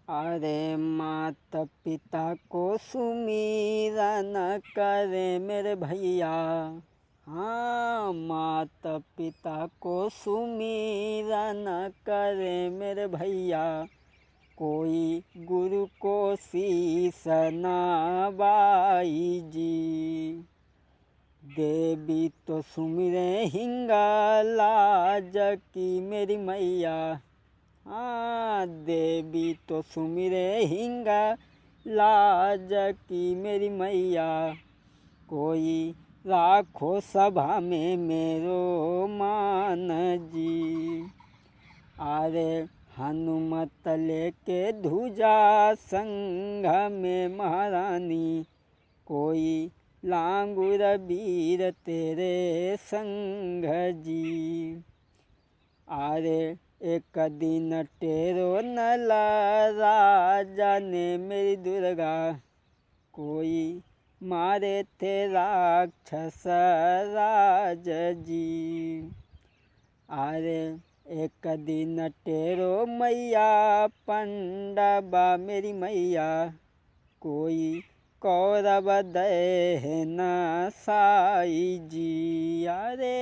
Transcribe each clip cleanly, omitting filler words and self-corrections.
अरे माता पिता को सुमीरा न करे मेरे भैया। हाँ, माता पिता को सुमीरा न करे मेरे भैया। कोई गुरु को शीस नवाई जी। देवी तो सुमिरे हिंगा लाज की मेरी मैया। हाँ, देवी तो सुमिरे हिंगा लाज की मेरी मैया। कोई राखो सभा में मेरो मान जी। अरे हनुमत लेके ध्वजा संग में महारानी। कोई लांगुर वीर तेरे संग जी। अरे एक दिन टेरो नला राजा ने मेरी दुर्गा। कोई मारे थे राक्षस राज जी। अरे एक दिन टेरो मैया पंडबा मेरी मैया। कोई कौरव दे न साई जी। अरे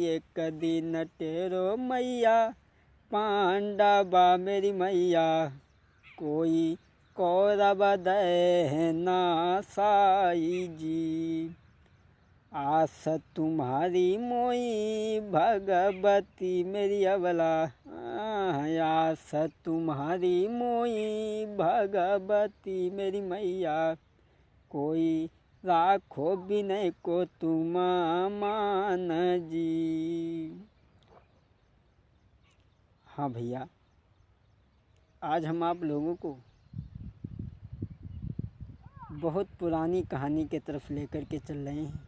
एक दिन टेरो मैया पांडवा मेरी मैया। कोई कौरव दे न साई जी। आस तुम्हारी मोई भगवती मेरी अबला। आस तुम्हारी मोई भगवती मेरी मैया। कोई राखो विनय को तुम मान जी। हाँ भैया, आज हम आप लोगों को बहुत पुरानी कहानी की तरफ लेकर के चल रहे हैं।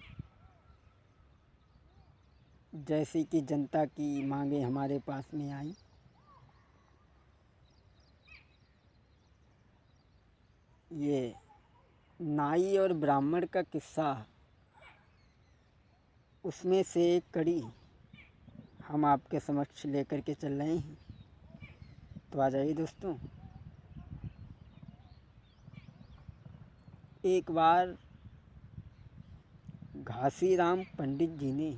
जैसे कि जनता की मांगे हमारे पास में आई। ये नाई और ब्राह्मण का किस्सा, उसमें से एक कड़ी हम आपके समक्ष लेकर के चल रहे हैं। तो आ जाइए दोस्तों। एक बार घासीराम पंडित जी ने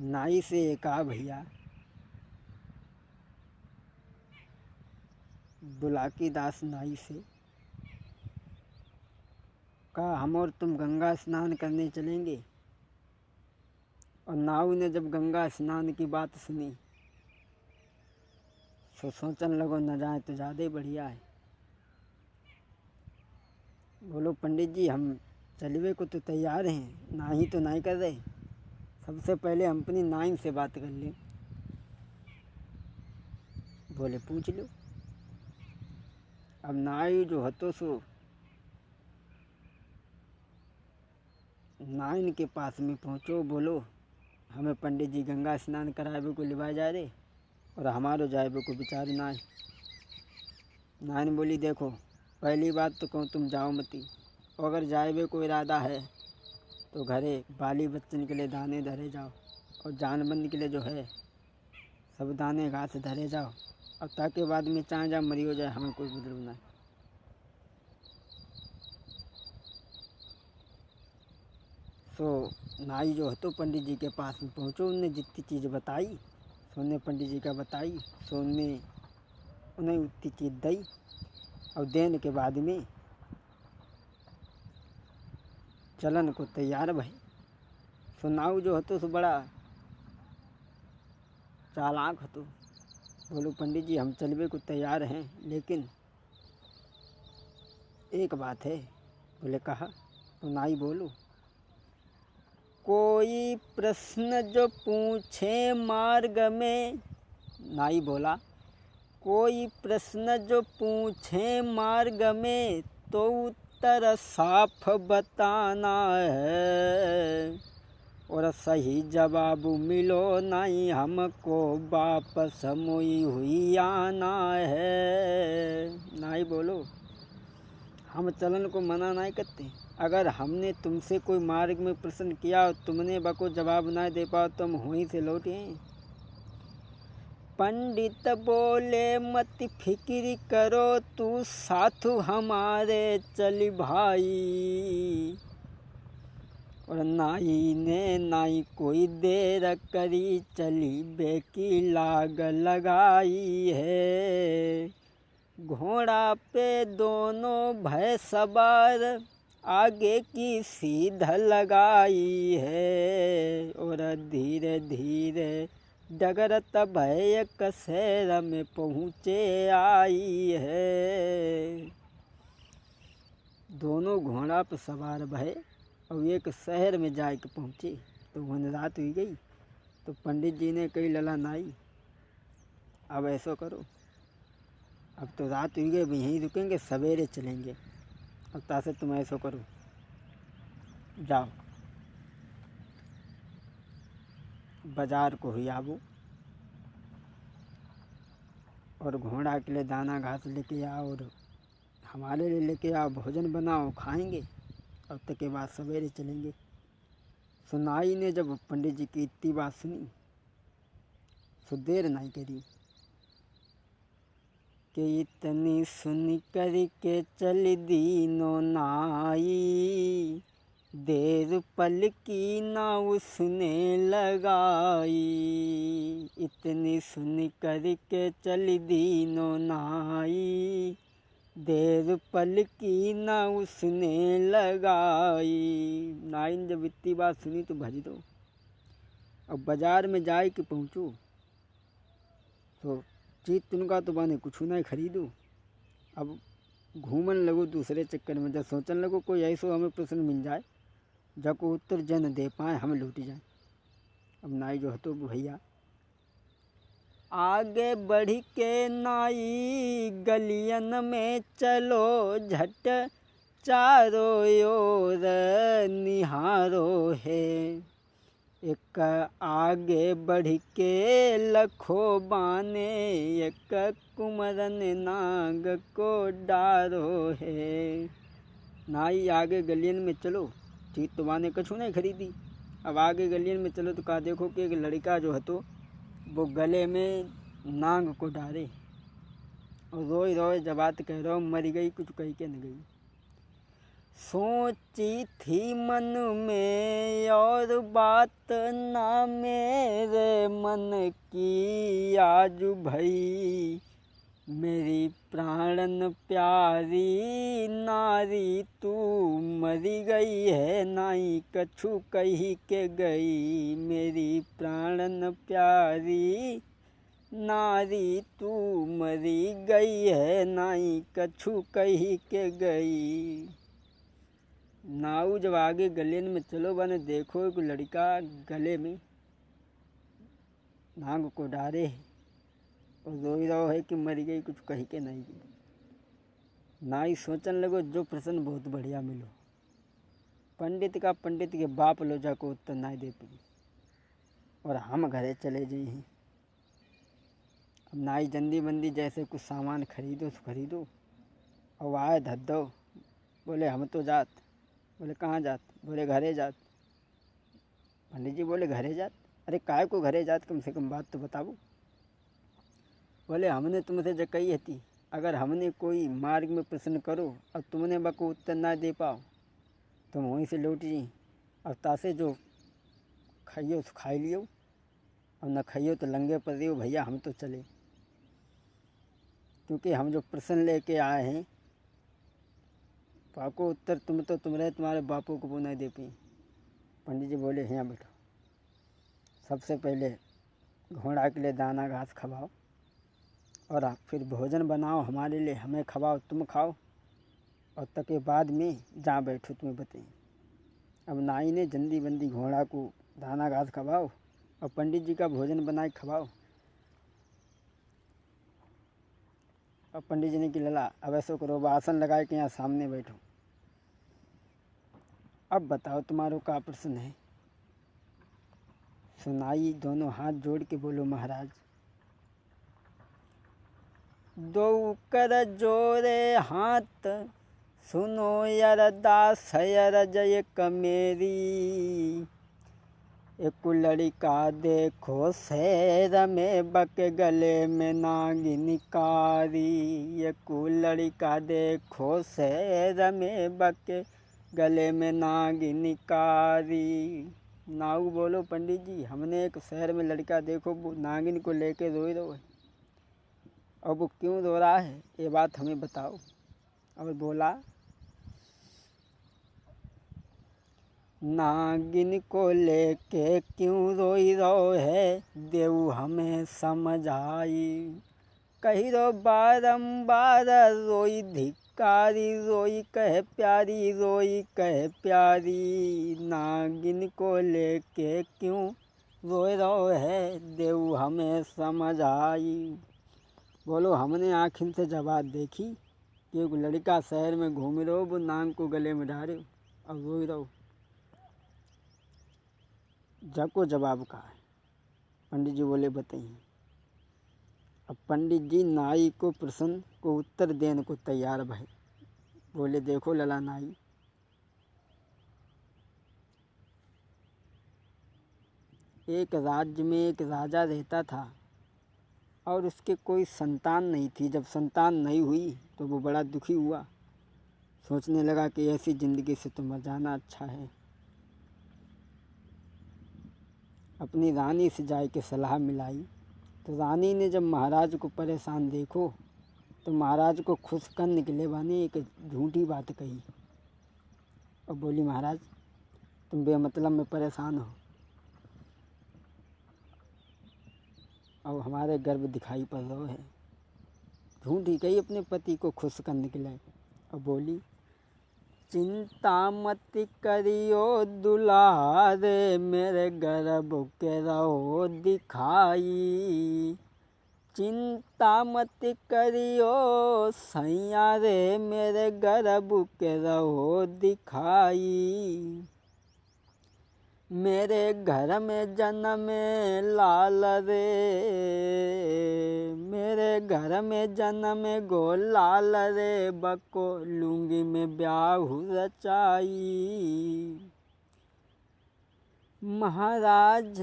नाई से कहा, भैया बुलाकी दास नाई से कहा, हम और तुम गंगा स्नान करने चलेंगे। और नाऊ ने जब गंगा स्नान की बात सुनी तो सोचने लगो न जाए तो ज़्यादा ही बढ़िया है। बोलो पंडित जी, हम चलवे को तो तैयार हैं, ना ही तो नहीं कर रहे। सबसे पहले हम अपनी नाई से बात कर लें। बोले पूछ लो। अब नाई जो हतो सो नाइन के पास में पहुँचो। बोलो हमें पंडित जी गंगा स्नान करावे को लिवा जा रहे और हमारो जाए को विचार ना है। नाइन बोली, देखो पहली बात तो कहूँ तुम जाओ मती। और अगर जाए को इरादा है तो घरे बाली बच्चन के लिए दाने धरे जाओ और जानबंद के लिए जो है सब दाने घास धरे जाओ। और ताकि बाद में चाहे जा मरी हो जाए, हमें कोई मतलब ना है। तो नाई जो है तो पंडित जी के पास में पहुँचो। उनने जितनी चीज़ बताई सो उन्हें पंडित जी का बताई सो उन्हें उतनी चीज़ दी। और देने के बाद में चलन को तैयार भाई। सो नाऊ जो है तो बड़ा चालाक हतो। बोलो पंडित जी, हम चलवे को तैयार हैं, लेकिन एक बात है। बोले कहा। तो नाई बोलो, कोई प्रश्न जो पूछे मार्ग में। नाई बोला, कोई प्रश्न जो पूछे मार्ग में तो उत्तर साफ बताना है। और सही जवाब मिलो नहीं, हमको वापस मोई हुई आना है। नाई बोलो, हम चलन को मना नहीं करते। अगर हमने तुमसे कोई मार्ग में प्रश्न किया और तुमने बको जवाब ना दे पाओ तो हम वहीं से लौटे। पंडित बोले मत फिक्र करो तू साथ हमारे चल भाई। और नाई ने नाई कोई देर करी चली बेकी लाग लगाई है। घोड़ा पे दोनों भय सवार आगे की सीध लगाई है। और धीरे धीरे डगरत भय एक शहर में पहुँचे आई है। दोनों घोड़ा पर सवार भय और एक शहर में जाके पहुँचे तो वहाँ रात हुई गई। तो पंडित जी ने कही लला नाई अब ऐसा करो, अब तो रात हुई गई, यहीं रुकेंगे, सवेरे चलेंगे। अब तासे तुम ऐसा करो, जाओ बाजार को ही आवो और घोड़ा के लिए दाना घास लेके आओ और हमारे लिए लेके आओ, भोजन बनाओ, खाएंगे और तक के बाद सवेरे चलेंगे। सुनाई ने जब पंडित जी की इतनी बात सुनी तो देर नहीं करी कि इतनी सुन कर के चल दीनो नाई। देर पल की ना उसने लगाई। इतनी सुन कर के चल दीनो नाई। देर पल की ना उसने लगाई। नाई ने जब इतनी बात सुनी तो भज दो। अब बाजार में जाए कि पहुँचो तो चीज तुनका तो बने कुछ नहीं खरीदो। अब घूमन लगो दूसरे चक्कर में, जब सोचने लगो कोई ऐसा हमें प्रश्न मिल जाए जब को उत्तर जन दे पाए हम लूट जाए। अब नाई जो है तो भैया आगे बढ़ के नाई गलियन में चलो झट चारों ओर निहारो है। एक आगे बढ़ के लखो बाने एक कुमरन नाग को डारो है। नाई आगे गलियन में चलो, चीज तो बाने कछु नहीं खरीदी। अब आगे गलियन में चलो तो कहा देखो कि एक लड़का जो है तो वो गले में नाग को डारे और रोए रोए जबात कह रहा मर गई, कुछ कही के न गई। सोची थी मन में और बात ना मेरे मन की आज भई। मेरी प्राणन प्यारी नारी तू मरी गई है, नाई कछु कही के गई। मेरी प्राणन प्यारी नारी तू मरी गई है, नाई कछु कही के गई। नाऊ जब आगे गलियन में चलो बने देखो एक लड़का गले में नाग को डारे और रोई रहो है कि मरी गई, कुछ कही के नहीं गई। नाई सोचने लगो जो प्रश्न बहुत बढ़िया मिलो, पंडित का पंडित के बाप लोजा को उत्तर नहीं दे पाई और हम घरे चले जाए हैं। अब नाई जल्दी बंदी जैसे कुछ सामान खरीदो तो खरीदो और आए धद्दो। बोले हम तो जात। बोले कहाँ जात? बोले घरे जात। पंडित जी बोले घरे जात? अरे काय को घरे जात, कम से कम बात तो बताओ। बोले हमने तुमसे जो कही थी अगर हमने कोई मार्ग में प्रश्न करो और तुमने बको उत्तर ना दे पाओ तुम वहीं से लौट जी। अब तासे जो खाइयो तो खाई लियो और न खाइयो तो लंगे पर दियो भैया, हम तो चले। क्योंकि हम जो प्रश्न लेके आए हैं पाको उत्तर तुम्हारे बापों को वो नहीं दे पाई। पंडित जी बोले यहाँ बैठो, सबसे पहले घोड़ा के लिए दाना घास खवाओ और फिर भोजन बनाओ हमारे लिए, हमें खवाओ, तुम खाओ और तक के बाद में जहाँ बैठो तुम्हें बताएं। अब नाई ने जल्दी बंदी घोड़ा को दाना घास खवाओ और पंडित जी का भोजन बनाए खवाओ। अब पंडित जी ने कि लला अब ऐसा करो, आसन लगाए कि यहाँ सामने बैठो, अब बताओ तुम्हारो का प्रश्न है। सुनाई दोनों हाथ जोड़ के बोलो महाराज। दो कर जोरे हाथ सुनो यर दास यर जय कमेरी। एक लड़का देखो शहर में बक गले में नागिन कारी। एक लड़का देखो शहर में बक गले में नागिन कारी। नाऊ बोलो पंडित जी, हमने एक शहर में लड़का देखो वो नागिन को लेके रोई रहो है। और वो क्यों रो रहा है ये बात हमें बताओ। और बोला, नागिन को लेके क्यों रोई रो है, देव हमें समझ आई। कही रो बारंबार रोई धिक्कारी, रोई कह प्यारी, रोई कह प्यारी। नागिन को लेके क्यों रोई रो है, देव हमें समझ आई। बोलो, हमने आँखिन से जवाब देखी कि एक लड़का शहर में घूम रहो, वो नाग को गले में डाले और रोई रहो। जाको जवाब कहा है। पंडित जी बोले, बताइए। अब पंडित जी नाई को प्रश्न को उत्तर देने को तैयार भय। बोले, देखो लला नाई, एक राज्य में एक राजा रहता था और उसके कोई संतान नहीं थी। जब संतान नहीं हुई तो वो बड़ा दुखी हुआ। सोचने लगा कि ऐसी ज़िंदगी से तो मर जाना अच्छा है। अपनी रानी से जाए के सलाह मिलाई तो रानी ने जब महाराज को परेशान देखो तो महाराज को खुश करने के लिए बानी एक झूठी बात कही और बोली, महाराज तुम बेमतलब में परेशान हो और हमारे गर्व दिखाई पड़ रहा है। झूठी कही अपने पति को खुश करने के लिए और बोली, चिंता मत करियो दुलारे, मेरे गर्भ के रहो दिखाई। चिंता मत करियो सैया रे, मेरे गर्भ के रहो दिखाई। मेरे घर में जन्म लाल रे, मेरे घर में जन्म गो लाल रे, बको लूंगी में ब्याह रचाई। महाराज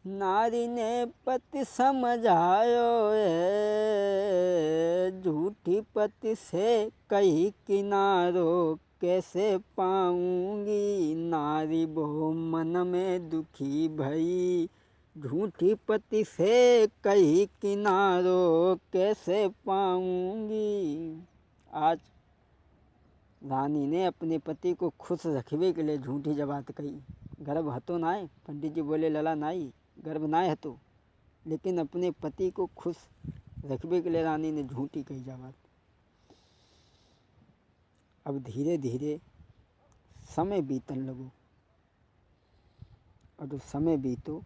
नारी ने पति समझायो है, झूठी पति से कही किनारो कैसे पाऊंगी। नारी बहु मन में दुखी भई, झूठी पति से कही किनारो कैसे पाऊंगी। आज रानी ने अपने पति को खुश रखने के लिए झूठी जबात कही। गर्भ हतो नाय। पंडित जी बोले, लला नाई गर्भ नाय हतो, लेकिन अपने पति को खुश रखने के लिए रानी ने झूठी कही जबात। अब धीरे धीरे समय बीतने लगो और जब समय बीतो